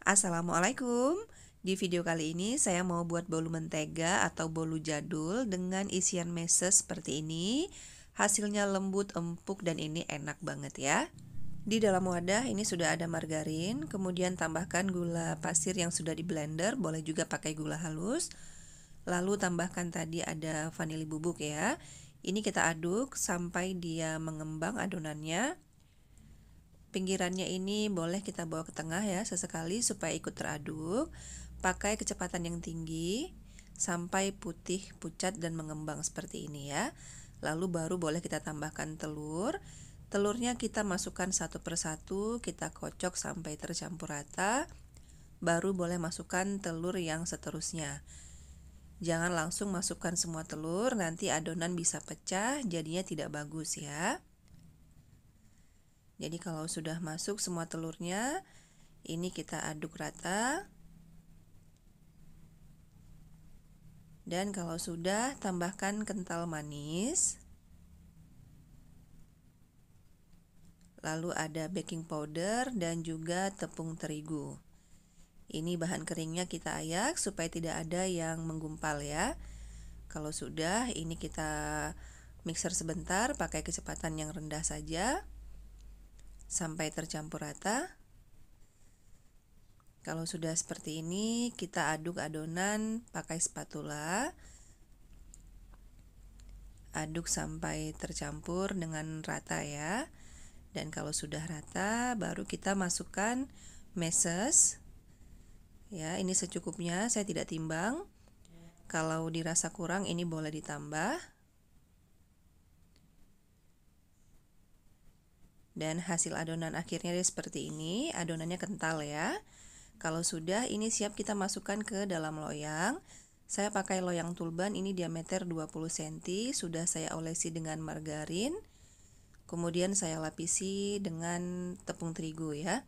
Assalamualaikum. Di video kali ini saya mau buat bolu mentega atau bolu jadul dengan isian meses seperti ini. Hasilnya lembut, empuk, dan ini enak banget ya. Di dalam wadah ini sudah ada margarin, kemudian tambahkan gula pasir yang sudah di blender, boleh juga pakai gula halus. Lalu tambahkan tadi ada vanili bubuk ya. Ini kita aduk sampai dia mengembang adonannya. Pinggirannya ini boleh kita bawa ke tengah ya sesekali supaya ikut teraduk. Pakai kecepatan yang tinggi sampai putih, pucat, dan mengembang seperti ini ya. Lalu baru boleh kita tambahkan telur. Telurnya kita masukkan satu persatu, kita kocok sampai tercampur rata. Baru boleh masukkan telur yang seterusnya. Jangan langsung masukkan semua telur, nanti adonan bisa pecah, jadinya tidak bagus ya. Jadi kalau sudah masuk semua telurnya, ini kita aduk rata. Dan kalau sudah, tambahkan kental manis. Lalu ada baking powder dan juga tepung terigu. Ini bahan keringnya kita ayak supaya tidak ada yang menggumpal ya. Kalau sudah, ini kita mixer sebentar pakai kecepatan yang rendah saja sampai tercampur rata. Kalau sudah seperti ini, kita aduk adonan pakai spatula. Aduk sampai tercampur dengan rata ya. Dan kalau sudah rata, baru kita masukkan meses. Ya, ini secukupnya, saya tidak timbang. Kalau dirasa kurang, ini boleh ditambah. Dan hasil adonan akhirnya seperti ini, adonannya kental ya. Kalau sudah, ini siap kita masukkan ke dalam loyang. Saya pakai loyang tulban, ini diameter 20 cm, sudah saya olesi dengan margarin. Kemudian saya lapisi dengan tepung terigu ya.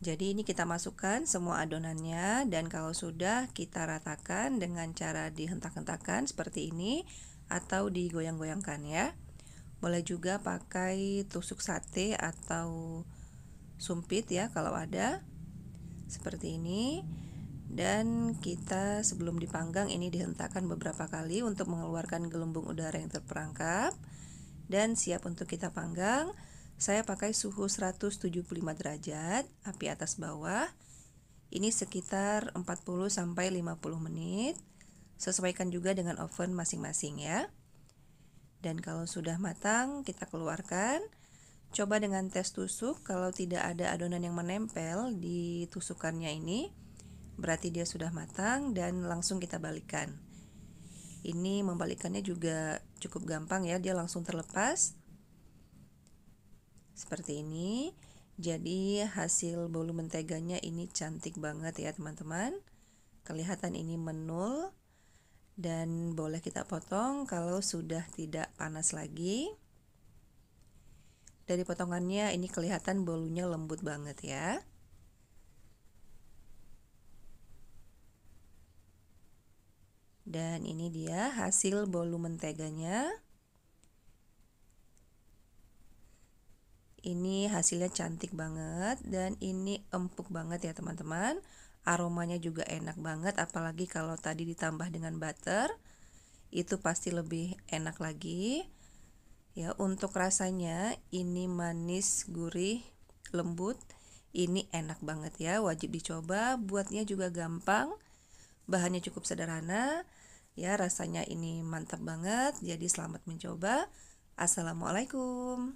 Jadi ini kita masukkan semua adonannya, dan kalau sudah kita ratakan dengan cara dihentak-hentakan seperti ini atau digoyang-goyangkan ya. Boleh juga pakai tusuk sate atau sumpit ya kalau ada. Seperti ini. Dan kita sebelum dipanggang ini dihentakkan beberapa kali untuk mengeluarkan gelembung udara yang terperangkap. Dan siap untuk kita panggang. Saya pakai suhu 175 derajat, api atas bawah. Ini sekitar 40-50 menit. Sesuaikan juga dengan oven masing-masing ya. Dan kalau sudah matang, kita keluarkan. Coba dengan tes tusuk, kalau tidak ada adonan yang menempel di tusukannya ini, berarti dia sudah matang, dan langsung kita balikkan. Ini membalikannya juga cukup gampang ya, dia langsung terlepas. Seperti ini. Jadi hasil bolu menteganya ini cantik banget ya teman-teman. Kelihatan ini menul, dan boleh kita potong kalau sudah tidak panas lagi. Dari potongannya ini kelihatan bolunya lembut banget ya. Dan ini dia hasil bolu menteganya. Ini hasilnya cantik banget, dan ini empuk banget ya teman-teman. Aromanya juga enak banget, apalagi kalau tadi ditambah dengan butter. Itu pasti lebih enak lagi. Ya, untuk rasanya ini manis, gurih, lembut. Ini enak banget ya, wajib dicoba. Buatnya juga gampang. Bahannya cukup sederhana. Ya, rasanya ini mantap banget. Jadi selamat mencoba. Assalamualaikum.